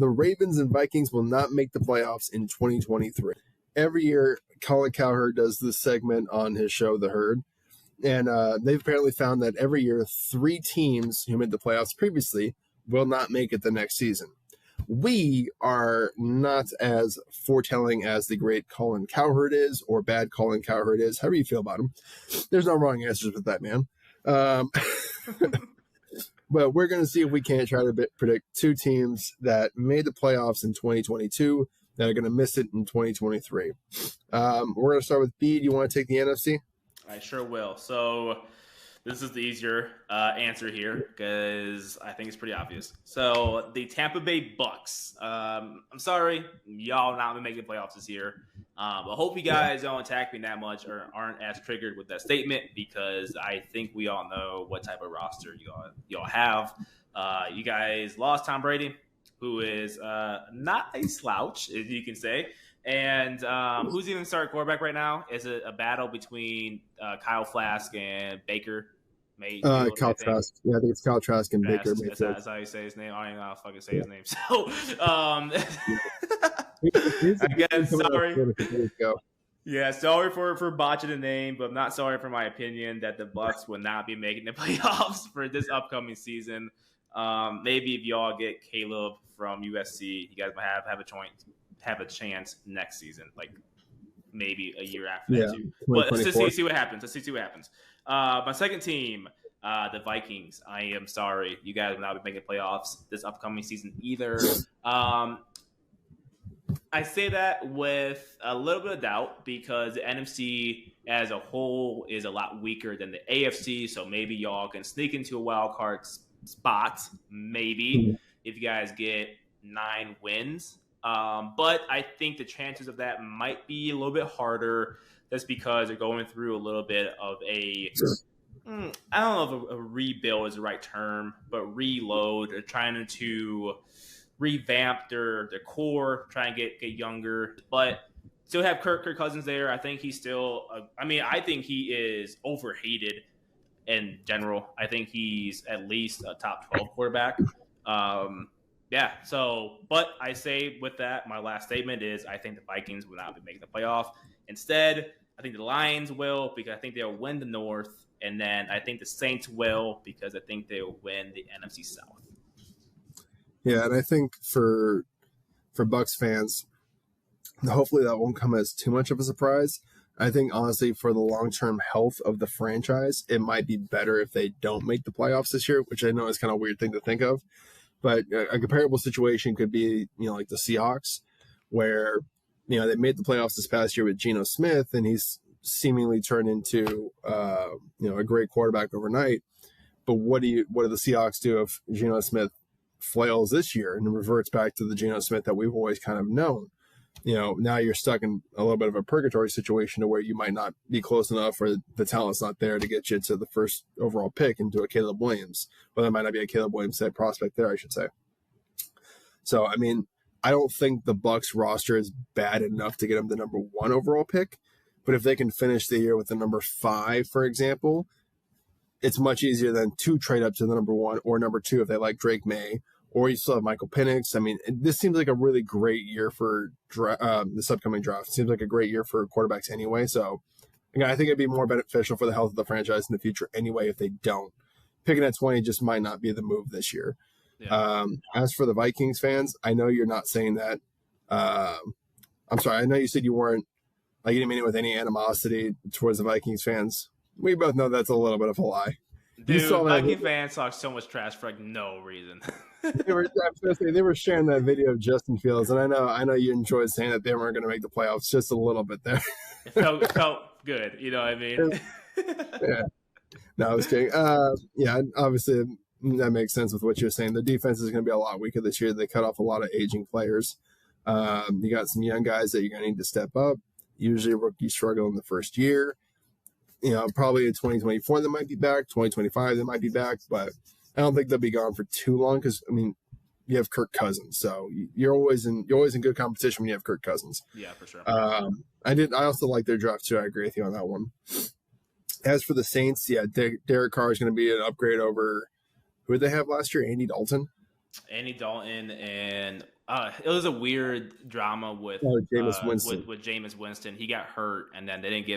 the Ravens and Vikings will not make the playoffs in 2023. Every year, Colin Cowherd does this segment on his show, The Herd. And they've apparently found that every year, 3 teams who made the playoffs previously will not make it the next season. We are not as foretelling as the great Colin Cowherd is, or bad Colin Cowherd is, however you feel about him. There's no wrong answers with that man. But we're going to see if we can't try to predict 2 teams that made the playoffs in 2022 that are going to miss it in 2023. We're going to start with B. Do you want to take the NFC? I sure will. So this is the easier answer here because I think it's pretty obvious. So the Tampa Bay Bucks. I'm sorry, y'all not going to make the playoffs this year. I hope you guys don't attack me that much or aren't as triggered with that statement because I think we all know what type of roster y'all have. You guys lost Tom Brady, who is not a slouch, as you can say. And who's even starting quarterback right now? Is it a battle between Kyle Flask and Baker Mayfield? Kyle Trask. Yeah, I think it's Kyle Trask and Baker Mayfield. That's how you say his name. I don't even know how to fucking say his name. So, again, sorry. Yeah, sorry for botching the name, but I'm not sorry for my opinion that the Bucks will not be making the playoffs for this upcoming season. Maybe if y'all get Caleb from USC, you guys might have a chance next season, like maybe a year after that too. But let's just see what happens. My second team, the Vikings. I am sorry, you guys will not be making playoffs this upcoming season either. I say that with a little bit of doubt because the NFC as a whole is a lot weaker than the AFC. So maybe y'all can sneak into a wild card spot, maybe if you guys get 9 wins. But I think the chances of that might be a little bit harder just because they're going through a little bit of I don't know if a rebuild is the right term, but reload. They're trying to revamp their core, try and get younger, but still have Kirk Cousins there. I think he's still, I think he is overhated in general. I think he's at least a top 12 quarterback. Yeah, so, but I say with that, my last statement is I think the Vikings will not be making the playoff. Instead, I think the Lions will because I think they'll win the North, and then I think the Saints will because I think they'll win the NFC South. Yeah, and I think for Bucs fans, hopefully that won't come as too much of a surprise. I think, honestly, for the long-term health of the franchise, it might be better if they don't make the playoffs this year, which I know is kind of a weird thing to think of. But a comparable situation could be, like the Seahawks, where, they made the playoffs this past year with Geno Smith, and he's seemingly turned into, a great quarterback overnight. But what do the Seahawks do if Geno Smith flails this year and reverts back to the Geno Smith that we've always kind of known? Now you're stuck in a little bit of a purgatory situation to where you might not be close enough or the talent's not there to get you to the first overall pick and do a Caleb Williams. Well, there might not be a Caleb Williams type prospect there, I should say. So, I don't think the Bucs roster is bad enough to get them the number 1 overall pick. But if they can finish the year with the number 5, for example, it's much easier than to trade up to the number 1 or number 2 if they like Drake May. Or you still have Michael Penix. This seems like a really great year for this upcoming draft. It seems like a great year for quarterbacks anyway. So, again, I think it'd be more beneficial for the health of the franchise in the future anyway if they don't. Picking at 20 just might not be the move this year. Yeah. As for the Vikings fans, I know you're not saying that. I'm sorry. I know you said you weren't, you didn't mean it with any animosity towards the Vikings fans. We both know that's a little bit of a lie. Dude, Viking fans talk so much trash for no reason. They were sharing that video of Justin Fields, and I know you enjoyed saying that they weren't going to make the playoffs just a little bit there. It felt good, you know what I mean? Yeah. No, I was kidding. Yeah, obviously that makes sense with what you're saying. The defense is going to be a lot weaker this year. They cut off a lot of aging players. You got some young guys that you're going to need to step up. Usually rookies struggle in the first year. Probably in 2024 they might be back. 2025 they might be back, but I don't think they'll be gone for too long because you have Kirk Cousins, so you're always in good competition when you have Kirk Cousins. Yeah, for sure. I also like their draft too. I agree with you on that one. As for the Saints, yeah, Derek Carr is going to be an upgrade over who did they have last year? Andy Dalton, and It was a weird drama with Jameis Winston. with Jameis Winston. He got hurt, and then they didn't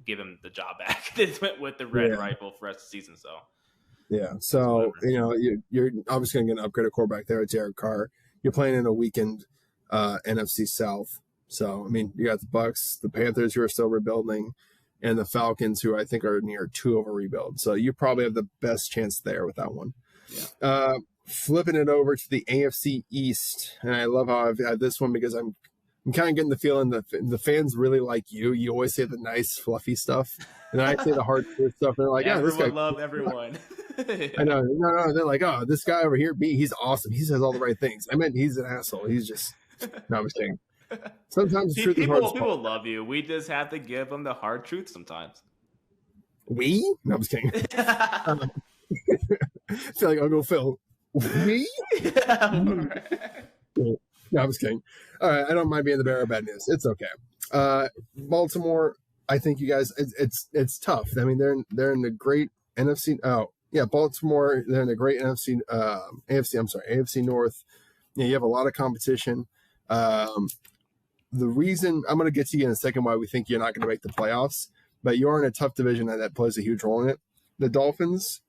give him the job back. They went with the red Yeah. rifle for the rest of the season. So Yeah. So, you're obviously going to get an upgraded quarterback there at Derek Carr. You're playing in a weakened NFC South. So, I mean, you got the Bucks, the Panthers, who are still rebuilding, and the Falcons, who I think are near 2 of a rebuild. So you probably have the best chance there with that one. yeah. Flipping it over to the AFC East, and I love how I've had this one because I'm kind of getting the feeling that the fans really like you. You always say the nice, fluffy stuff, and I say the hard stuff. And they're like, everyone this guy love everyone. I know. No, they're like, oh, this guy over here, B, he's awesome. He says all the right things. I meant he's an asshole. He's just no, I'm just kidding. Sometimes the truth is hard. People love you. We just have to give them the hard truth sometimes. We? No, I'm just kidding. I feel like Uncle Phil. We? No, I'm just kidding. All right, I don't mind being the bearer of bad news. It's okay. Baltimore, I think you guys, it's tough. I mean, they're in the great NFC. Oh, yeah, Baltimore. They're in the great NFC. AFC North. Yeah, you have a lot of competition. The reason I'm going to get to you in a second why we think you're not going to make the playoffs, but you're in a tough division that plays a huge role in it. The Dolphins.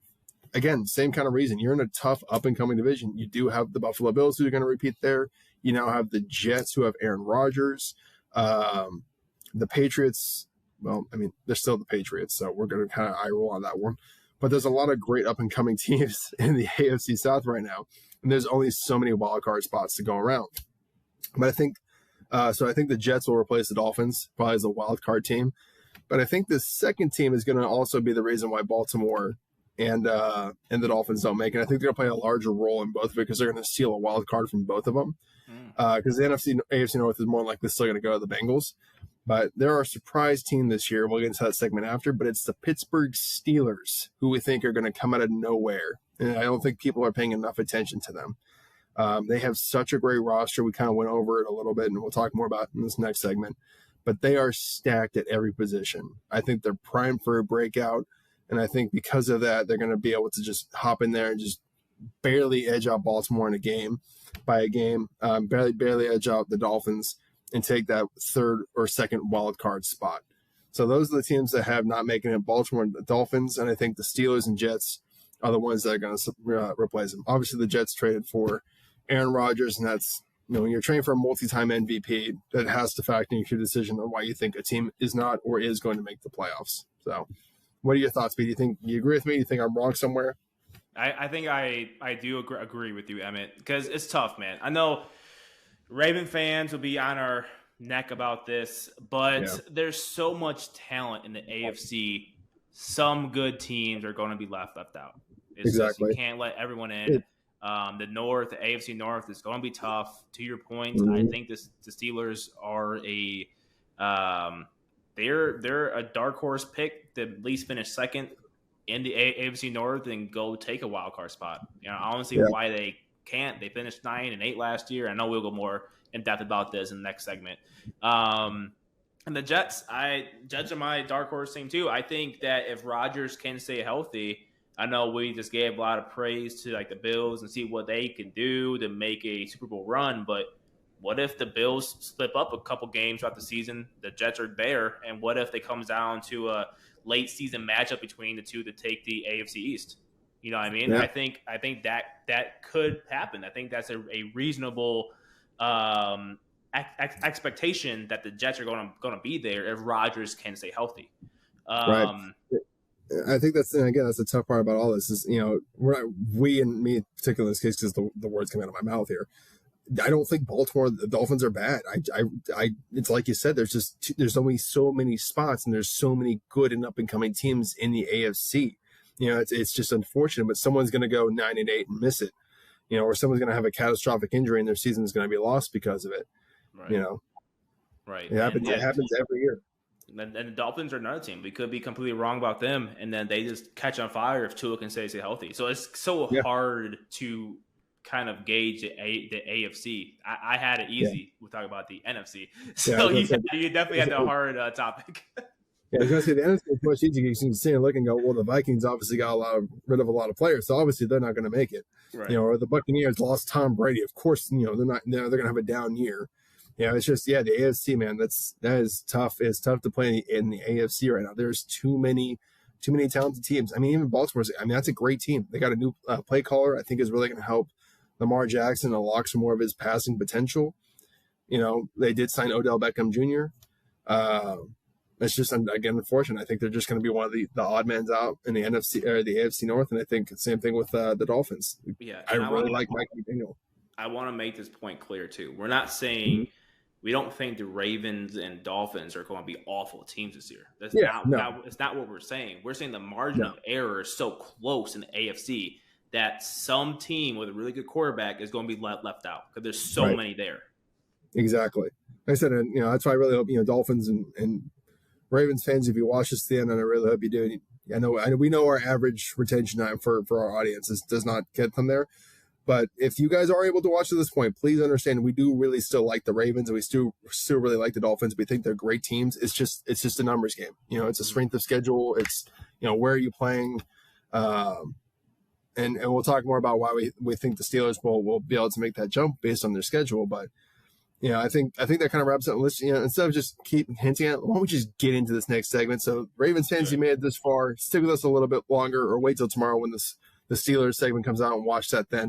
Again, same kind of reason. You're in a tough up-and-coming division. You do have the Buffalo Bills who are going to repeat there. You now have the Jets who have Aaron Rodgers. The Patriots, well, I mean, they're still the Patriots, so we're going to kind of eye roll on that one. But there's a lot of great up-and-coming teams in the AFC South right now, and there's only so many wildcard spots to go around. But I think the Jets will replace the Dolphins probably as a wildcard team. But I think the second team is going to also be the reason why Baltimore and the Dolphins don't make it. I think they're going to play a larger role in both because they're going to steal a wild card from both of them. Because the AFC North is more likely still going to go to the Bengals. But they're our surprise team this year. We'll get into that segment after. But it's the Pittsburgh Steelers who we think are going to come out of nowhere. And I don't think people are paying enough attention to them. They have such a great roster. We kind of went over it a little bit, and we'll talk more about it in this next segment. But they are stacked at every position. I think they're primed for a breakout. And I think because of that, they're going to be able to just hop in there and just barely edge out Baltimore in a game, barely edge out the Dolphins and take that third or second wild card spot. So those are the teams that have not making it, Baltimore and the Dolphins. And I think the Steelers and Jets are the ones that are going to replace them. Obviously, the Jets traded for Aaron Rodgers, and that's, when you're training for a multi-time MVP, that has to factor into your decision on why you think a team is not or is going to make the playoffs. So what are your thoughts, B? Do you agree with me? Do you think I'm wrong somewhere? I think I do agree with you, Emmett, because it's tough, man. I know Raven fans will be on our neck about this, but there's so much talent in the AFC. Some good teams are going to be left out. Exactly. You can't let everyone in. The North, the AFC North is going to be tough. To your point, I think the Steelers are they're a dark horse pick to at least finish second in the AFC North and go take a wild card spot. I don't see why they can't. They finished 9-8 last year. I know we'll go more in depth about this in the next segment. And the Jets are my dark horse team too. I think that if Rodgers can stay healthy, I know we just gave a lot of praise to like the Bills and see what they can do to make a Super Bowl run, but what if the Bills slip up a couple games throughout the season? The Jets are there, and what if it comes down to a late season matchup between the two to take the AFC East? You know what I mean? Yeah. I think that could happen. I think that's a reasonable expectation that the Jets are going to be there if Rodgers can stay healthy. Right. I think that's the tough part about all this is, we and me in particular in this case, because the words come out of my mouth here. I don't think the Dolphins are bad. It's like you said, there's only so many spots and there's so many good and up and coming teams in the AFC. It's just unfortunate, but someone's going to go 9-8 and miss it, or someone's going to have a catastrophic injury and their season is going to be lost because of it. Right. Right. It happens every year. And the Dolphins are another team. We could be completely wrong about them, and then they just catch on fire if Tua can stay healthy. So it's so hard to kind of gauge the AFC. I had it easy. We'll talk about the NFC. So you definitely had the hard topic. Yeah, I was gonna say the NFC is much easier. You can see and look and go, well, the Vikings obviously got rid of a lot of players, so obviously they're not going to make it. Right. You know, or the Buccaneers lost Tom Brady. Of course, you know they're going to have a down year. You know, it's just the AFC, man. That is tough. It's tough to play in the AFC right now. There's too many talented teams. I mean, even Baltimore's. I mean, that's a great team. They got a new play caller. I think is really going to help Lamar Jackson unlock some more of his passing potential. You know, they did sign Odell Beckham Jr. It's just, again, unfortunate. I think they're just going to be one of the odd mans out in the NFC or the AFC North, and I think same thing with the Dolphins. Yeah, I really like Mike McDaniel. I want to make this point clear too. We're not saying we don't think the Ravens and Dolphins are going to be awful teams this year. That's it's not what we're saying. We're saying the margin of error is so close in the AFC that some team with a really good quarterback is going to be left out because there's so many there. Exactly. Like I said, and that's why I really hope Dolphins and Ravens fans, if you watch this to the end, and I really hope you do. I know we know our average retention time for our audience does not get them there. But if you guys are able to watch to this point, please understand we do really still like the Ravens, and we still really like the Dolphins. We think they're great teams. It's just a numbers game. It's a strength of schedule. It's where are you playing, and we'll talk more about why we think the Steelers will be able to make that jump based on their schedule. But I think that kind of wraps up. Let's instead of just keep hinting at, why don't we just get into this next segment? So Ravens fans, you made it this far, stick with us a little bit longer, or wait till tomorrow when the Steelers segment comes out and watch that then.